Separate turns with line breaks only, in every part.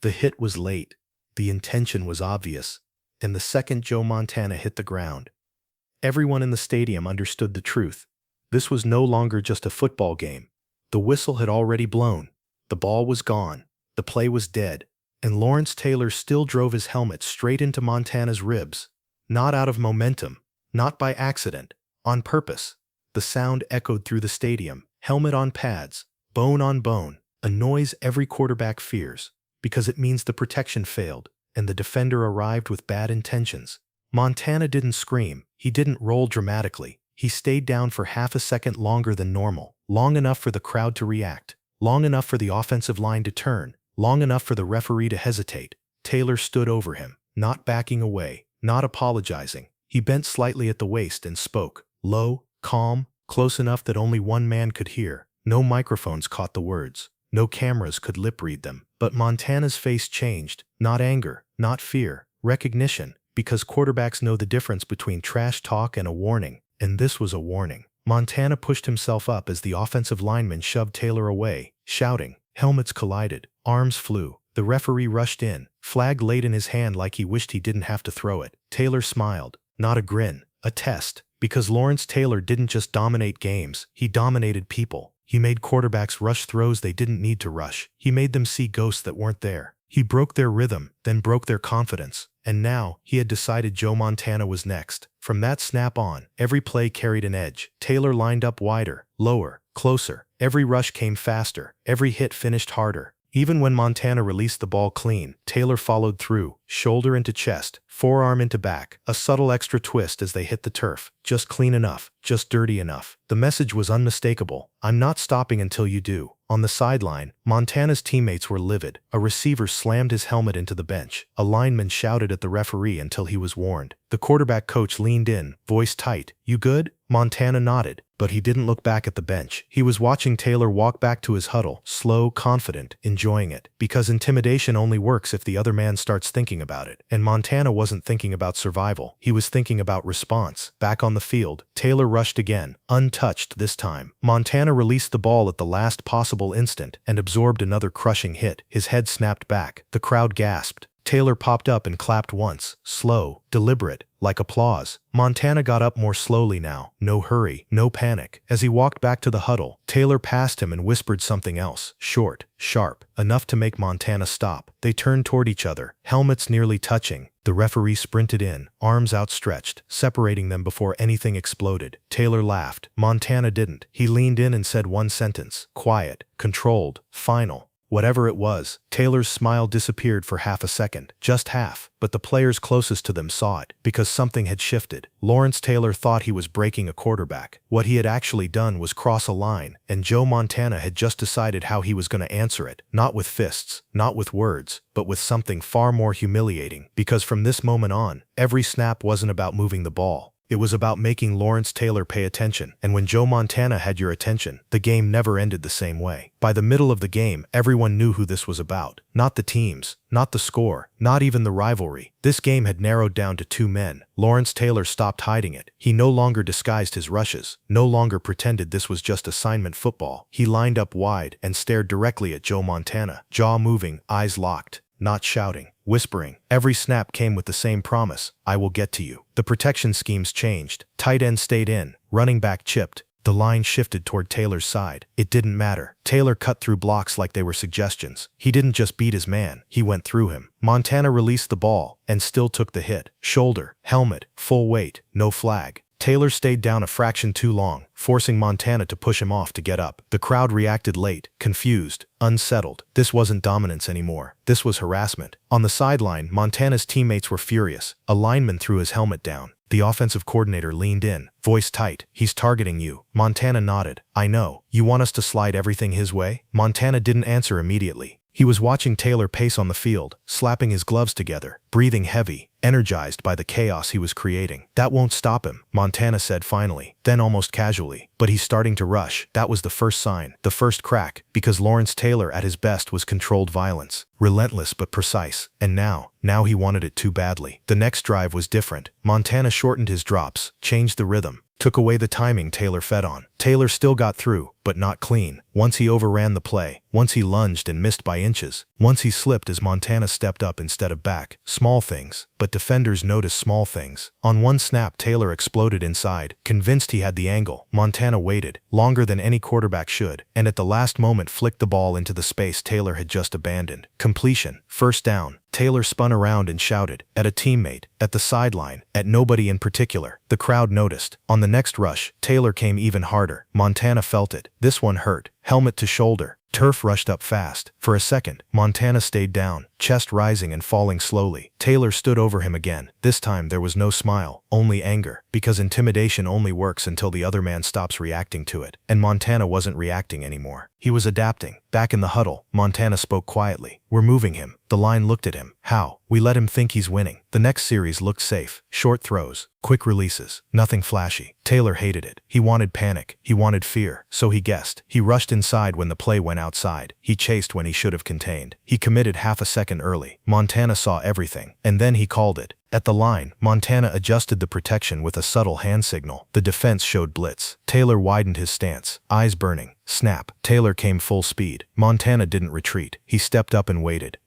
The hit was late, the intention was obvious, and the second Joe Montana hit the ground, everyone in the stadium understood the truth. This was no longer just a football game. The whistle had already blown. The ball was gone. The play was dead. And Lawrence Taylor still drove his helmet straight into Montana's ribs. Not out of momentum, not by accident, on purpose. The sound echoed through the stadium, helmet on pads, bone on bone, a noise every quarterback fears, because it means the protection failed, and the defender arrived with bad intentions. Montana didn't scream. He didn't roll dramatically. He stayed down for half a second longer than normal, long enough for the crowd to react, long enough for the offensive line to turn, long enough for the referee to hesitate. Taylor stood over him, not backing away, not apologizing. He bent slightly at the waist and spoke, low, calm, close enough that only one man could hear. No microphones caught the words. No cameras could lip-read them. But Montana's face changed. Not anger, not fear, recognition. Because quarterbacks know the difference between trash talk and a warning, and this was a warning. Montana pushed himself up as the offensive lineman shoved Taylor away, shouting. Helmets collided. Arms flew. The referee rushed in, flag laid in his hand like he wished he didn't have to throw it. Taylor smiled. Not a grin, a test. Because Lawrence Taylor didn't just dominate games, he dominated people. He made quarterbacks rush throws they didn't need to rush. He made them see ghosts that weren't there. He broke their rhythm, then broke their confidence. And now, he had decided Joe Montana was next. From that snap on, every play carried an edge. Taylor lined up wider, lower, closer. Every rush came faster. Every hit finished harder. Even when Montana released the ball clean, Taylor followed through, shoulder into chest, forearm into back, a subtle extra twist as they hit the turf. Just clean enough, just dirty enough. The message was unmistakable. I'm not stopping until you do. On the sideline, Montana's teammates were livid. A receiver slammed his helmet into the bench. A lineman shouted at the referee until he was warned. The quarterback coach leaned in, voice tight. You good? Montana nodded, but he didn't look back at the bench. He was watching Taylor walk back to his huddle, slow, confident, enjoying it. Because intimidation only works if the other man starts thinking about it. And Montana wasn't thinking about survival. He was thinking about response. Back on the field, Taylor rushed again, untouched this time. Montana released the ball at the last possible instant and absorbed another crushing hit. His head snapped back. The crowd gasped. Taylor popped up and clapped once, slow, deliberate, like applause. Montana got up more slowly now, no hurry, no panic. As he walked back to the huddle, Taylor passed him and whispered something else, short, sharp, enough to make Montana stop. They turned toward each other, helmets nearly touching. The referee sprinted in, arms outstretched, separating them before anything exploded. Taylor laughed. Montana didn't. He leaned in and said one sentence, quiet, controlled, final. Whatever it was, Taylor's smile disappeared for half a second, just half, but the players closest to them saw it, because something had shifted. Lawrence Taylor thought he was breaking a quarterback. What he had actually done was cross a line, and Joe Montana had just decided how he was going to answer it, not with fists, not with words, but with something far more humiliating, because from this moment on, every snap wasn't about moving the ball. It was about making Lawrence Taylor pay attention, and when Joe Montana had your attention, the game never ended the same way. By the middle of the game, everyone knew who this was about. Not the teams, not the score, not even the rivalry. This game had narrowed down to two men. Lawrence Taylor stopped hiding it. He no longer disguised his rushes, no longer pretended this was just assignment football. He lined up wide and stared directly at Joe Montana, jaw moving, eyes locked. Not shouting, whispering. Every snap came with the same promise, I will get to you. The protection schemes changed. Tight end stayed in, running back chipped. The line shifted toward Taylor's side. It didn't matter. Taylor cut through blocks like they were suggestions. He didn't just beat his man, he went through him. Montana released the ball and still took the hit. Shoulder, helmet, full weight, no flag. Taylor stayed down a fraction too long, forcing Montana to push him off to get up. The crowd reacted late, confused, unsettled. This wasn't dominance anymore. This was harassment. On the sideline, Montana's teammates were furious. A lineman threw his helmet down. The offensive coordinator leaned in, voice tight. He's targeting you. Montana nodded. I know. You want us to slide everything his way? Montana didn't answer immediately. He was watching Taylor pace on the field, slapping his gloves together, breathing heavy, energized by the chaos he was creating. That won't stop him, Montana said finally, then almost casually. But he's starting to rush. That was the first sign, the first crack, because Lawrence Taylor at his best was controlled violence. Relentless but precise. And now he wanted it too badly. The next drive was different. Montana shortened his drops, changed the rhythm, took away the timing Taylor fed on. Taylor still got through, but not clean. Once he overran the play, Once he lunged and missed by inches. Once he slipped as Montana stepped up instead of back. Small things. But defenders notice small things. On one snap, Taylor exploded inside. Convinced he had the angle, Montana waited, longer than any quarterback should, and at the last moment flicked the ball into the space Taylor had just abandoned. Completion. First down. Taylor spun around and shouted, at a teammate, at the sideline, at nobody in particular. The crowd noticed. On the next rush, Taylor came even harder. Montana felt it. This one hurt. Helmet to shoulder. Turf rushed up fast. For a second, Montana stayed down, chest rising and falling slowly. Taylor stood over him again. This time there was no smile, only anger, because intimidation only works until the other man stops reacting to it. And Montana wasn't reacting anymore. He was adapting. Back in the huddle, Montana spoke quietly. We're moving him. The line looked at him. How? We let him think he's winning. The next series looked safe. Short throws. Quick releases. Nothing flashy. Taylor hated it. He wanted panic. He wanted fear. So he guessed. He rushed inside when the play went outside. He chased when he should have contained. He committed half a second early. Montana saw everything. And then he called it. At the line, Montana adjusted the protection with a subtle hand signal. The defense showed blitz. Taylor widened his stance, eyes burning. Snap. Taylor came full speed. Montana didn't retreat. He stepped up and waited,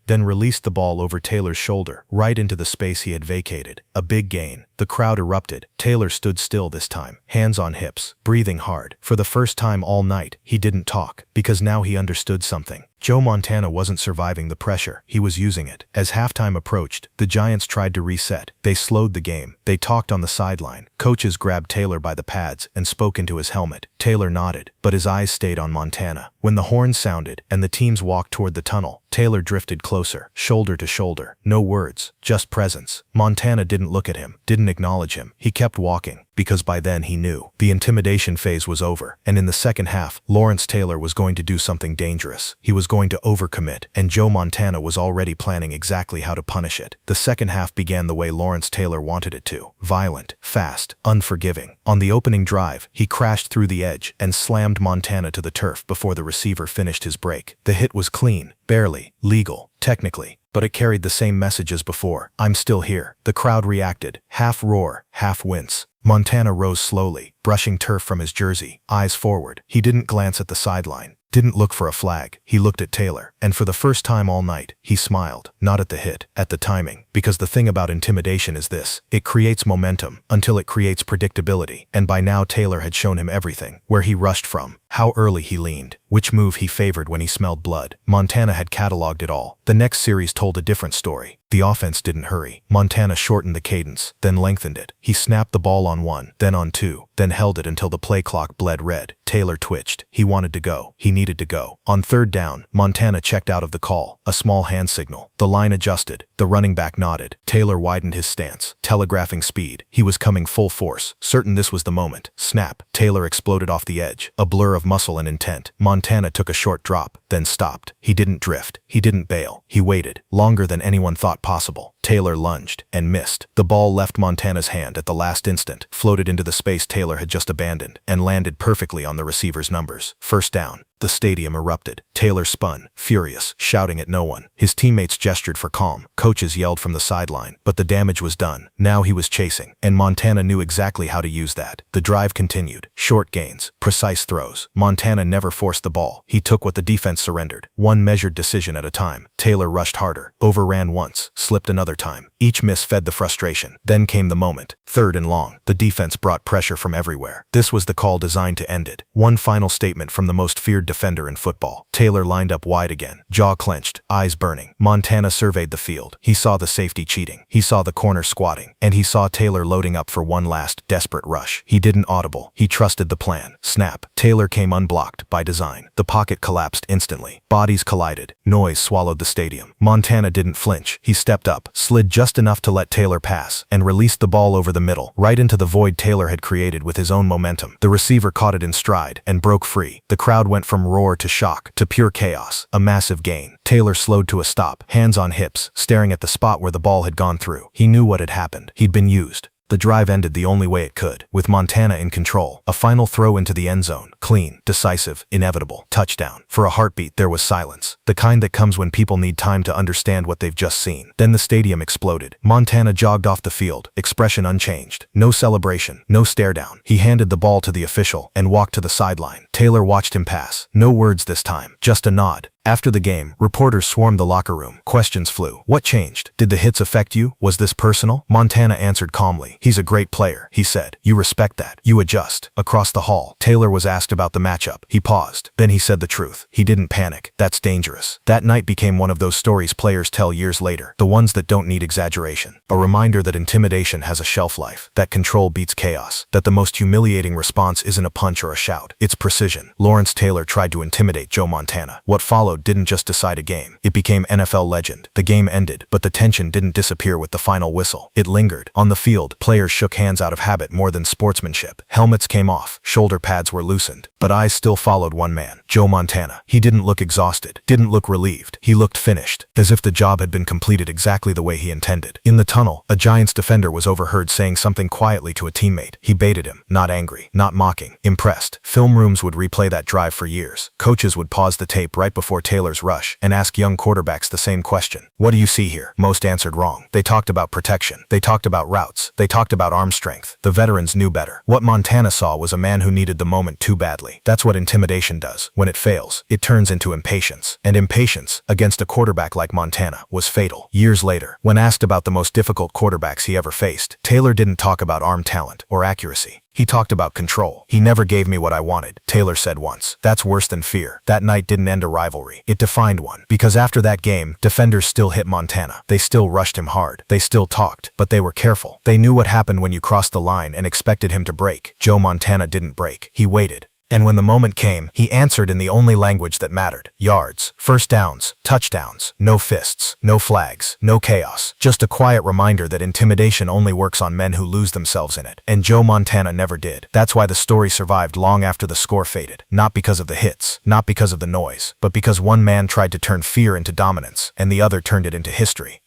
then released the ball over Taylor's shoulder, right into the space he had vacated. A big gain. The crowd erupted. Taylor stood still this time, hands on hips, breathing hard. For the first time all night, he didn't talk, because now he understood something. Joe Montana wasn't surviving the pressure, he was using it. As halftime approached, the Giants tried to reset. They slowed the game. They talked on the sideline. Coaches grabbed Taylor by the pads and spoke into his helmet. Taylor nodded, but his eyes stayed on Montana. When the horn sounded and the teams walked toward the tunnel, Taylor drifted closer, shoulder to shoulder. No words, just presence. Montana didn't look at him, didn't acknowledge him. He kept walking, because by then he knew. The intimidation phase was over, and in the second half, Lawrence Taylor was going to do something dangerous. He was going to overcommit, and Joe Montana was already planning exactly how to punish it. The second half began the way Lawrence Taylor wanted it to. Violent, fast, unforgiving. On the opening drive, he crashed through the edge and slammed Montana to the turf before the receiver finished his break. The hit was clean, barely, legal, technically, but it carried the same message as before. I'm still here. The crowd reacted, half roar, half wince. Montana rose slowly, brushing turf from his jersey, eyes forward. He didn't glance at the sideline, didn't look for a flag. He looked at Taylor, and for the first time all night, he smiled. Not at the hit, at the timing. Because the thing about intimidation is this: it creates momentum until it creates predictability. And by now Taylor had shown him everything. Where he rushed from, how early he leaned, which move he favored when he smelled blood. Montana had cataloged it all. The next series told a different story. The offense didn't hurry. Montana shortened the cadence, then lengthened it. He snapped the ball on one, then on two, then held it until the play clock bled red. Taylor twitched. He wanted to go. He needed to go. On third down, Montana checked out of the call. A small hand signal. The line adjusted. The running back nodded. Taylor widened his stance, telegraphing speed. He was coming full force, certain this was the moment. Snap. Taylor exploded off the edge, a blur of muscle and intent. Montana took a short drop, then stopped. He didn't drift. He didn't bail. He waited, longer than anyone thought possible. Taylor lunged and missed. The ball left Montana's hand at the last instant, floated into the space Taylor had just abandoned, and landed perfectly on the receiver's numbers. First down. The stadium erupted. Taylor spun, furious, shouting at no one. His teammates gestured for calm. Coaches yelled from the sideline. But the damage was done. Now he was chasing, and Montana knew exactly how to use that. The drive continued. Short gains, precise throws. Montana never forced the ball. He took what the defense surrendered, one measured decision at a time. Taylor rushed harder, overran once, slipped another time. Each miss fed the frustration. Then came the moment. Third and long. The defense brought pressure from everywhere. This was the call designed to end it. One final statement from the most feared defender in football. Taylor lined up wide again, jaw clenched, eyes burning. Montana surveyed the field. He saw the safety cheating. He saw the corner squatting. And he saw Taylor loading up for one last, desperate rush. He didn't audible. He trusted the plan. Snap. Taylor came unblocked, by design. The pocket collapsed instantly. Bodies collided. Noise swallowed the stadium. Montana didn't flinch. He stepped up, slid just enough to let Taylor pass, and released the ball over the middle, right into the void Taylor had created with his own momentum. The receiver caught it in stride, and broke free. The crowd went from roar to shock, to pure chaos. A massive gain. Taylor slowed to a stop, hands on hips, staring at the spot where the ball had gone through. He knew what had happened. He'd been used. The drive ended the only way it could, with Montana in control. A final throw into the end zone. Clean, decisive, inevitable. Touchdown. For a heartbeat, there was silence. The kind that comes when people need time to understand what they've just seen. Then the stadium exploded. Montana jogged off the field, expression unchanged. No celebration, no stare down. He handed the ball to the official and walked to the sideline. Taylor watched him pass. No words this time, just a nod. After the game, reporters swarmed the locker room. Questions flew. What changed? Did the hits affect you? Was this personal? Montana answered calmly. He's a great player, he said. You respect that. You adjust. Across the hall, Taylor was asked about the matchup. He paused. Then he said the truth. He didn't panic. That's dangerous. That night became one of those stories players tell years later. The ones that don't need exaggeration. A reminder that intimidation has a shelf life. That control beats chaos. That the most humiliating response isn't a punch or a shout. It's precision. Lawrence Taylor tried to intimidate Joe Montana. What followed didn't just decide a game. It became NFL legend. The game ended, but the tension didn't disappear with the final whistle. It lingered. On the field, players shook hands out of habit more than sportsmanship. Helmets came off. Shoulder pads were loosened. But eyes still followed one man, Joe Montana. He didn't look exhausted, didn't look relieved. He looked finished, as if the job had been completed exactly the way he intended. In the tunnel, a Giants defender was overheard saying something quietly to a teammate. He baited him, not angry, not mocking, impressed. Film rooms would replay that drive for years. Coaches would pause the tape right before Taylor's rush and ask young quarterbacks the same question. What do you see here? Most answered wrong. They talked about protection. They talked about routes. They talked about arm strength. The veterans knew better. What Montana saw was a man who needed the moment too badly. That's what intimidation does. When it fails, it turns into impatience. And impatience, against a quarterback like Montana, was fatal. Years later, when asked about the most difficult quarterbacks he ever faced, Taylor didn't talk about arm talent or accuracy. He talked about control. He never gave me what I wanted, Taylor said once. That's worse than fear. That night didn't end a rivalry. It defined one. Because after that game, defenders still hit Montana. They still rushed him hard. They still talked, but they were careful. They knew what happened when you crossed the line and expected him to break. Joe Montana didn't break. He waited. And when the moment came, he answered in the only language that mattered. Yards, first downs, touchdowns, no fists, no flags, no chaos. Just a quiet reminder that intimidation only works on men who lose themselves in it. And Joe Montana never did. That's why the story survived long after the score faded. Not because of the hits, not because of the noise, but because one man tried to turn fear into dominance, and the other turned it into history.